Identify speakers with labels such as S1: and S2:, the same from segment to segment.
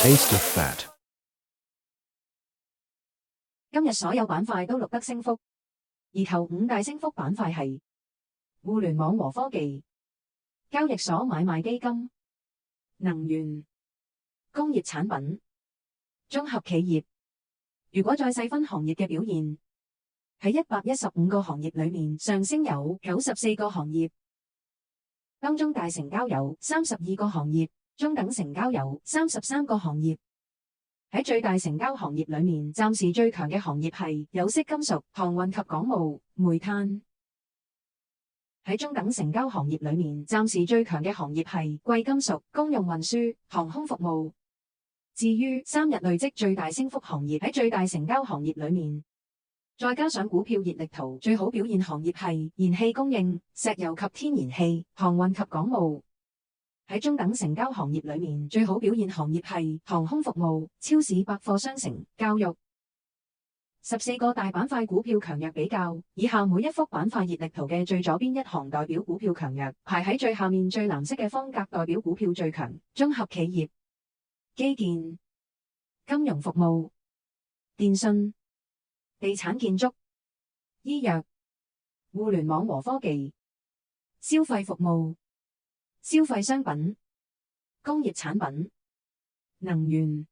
S1: Taste of fat.
S2: 今日所有板塊都錄得升幅，而頭五大升幅板塊係互聯網和科技、交易所買賣基金、能源、工業產品、綜合企業。如果再細分行業嘅表現，喺115個行業裏面，上升有94個行業，當中大成交有32個行業，中等成交有33個行業。喺最大成交行業裏面，暫時最強嘅行業係有色金屬、航運及港務、煤炭。喺中等成交行業裏面，暫時最強嘅行業係貴金屬、公用運輸、航空服務。至於3日累積最大升幅行業，喺最大成交行業裏面，再加上股票熱力圖，最好表現行業係燃氣供應、石油及天然氣、航運及港務。喺中等成交行業裏面，最好表現行業係航空服務、超市百貨商城、教育。14個大板塊股票強弱比較，以下每一幅板塊熱力圖嘅最左邊一行代表股票強弱，排喺最下面最藍色嘅方格代表股票最強。綜合企業、基建、金融服務、電信、地產建築、醫藥、互聯網和科技、消費服務、消費商品、工業產品、能源、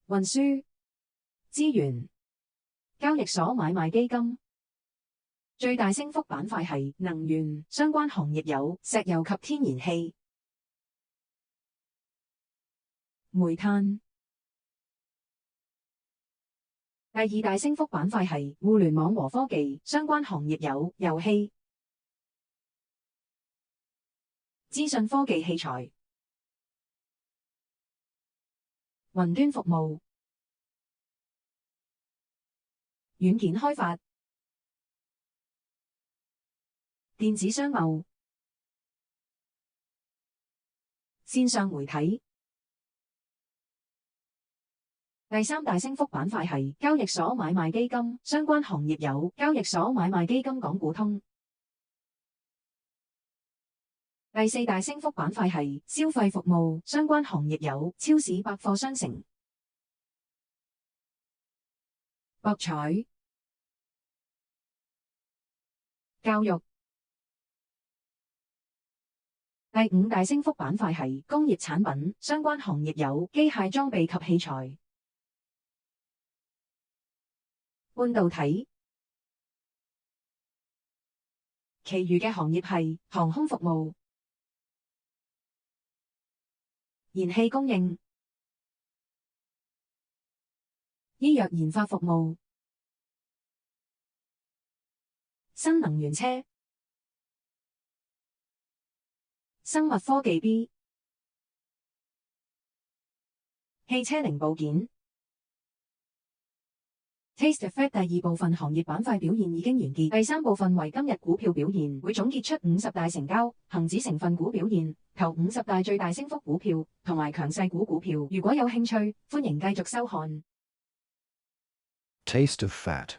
S2: 運輸、資源、交易所買賣基金。最大升幅板塊係能源，相關行業有石油及天然氣、煤炭。第二大升幅板塊係互聯網和科技，相關行業有遊戲、資訊科技器材、雲端服務、軟件開發、電子商貿、線上媒體。第三大升幅板塊係交易所買賣基金，相關行業有交易所買賣基金港股通。第四大升幅板塊係消費服務，相關行業有超市百貨商城、博彩、教育。第五大升幅板塊係工業產品，相關行業有機械裝備及器材、半導體。其餘嘅行業係航空服務、燃氣供應、醫藥研發服務、新能源車、生物科技 B、汽車零部件。Taste of Fat 第二部分行業板塊表現已經完結，第三部分為今日股票表現，會總結出50大成交、恒指成分股表現、頭50大最大升幅股票同埋強勢股票。如果有興趣，歡迎繼續收看。
S1: Taste of fat.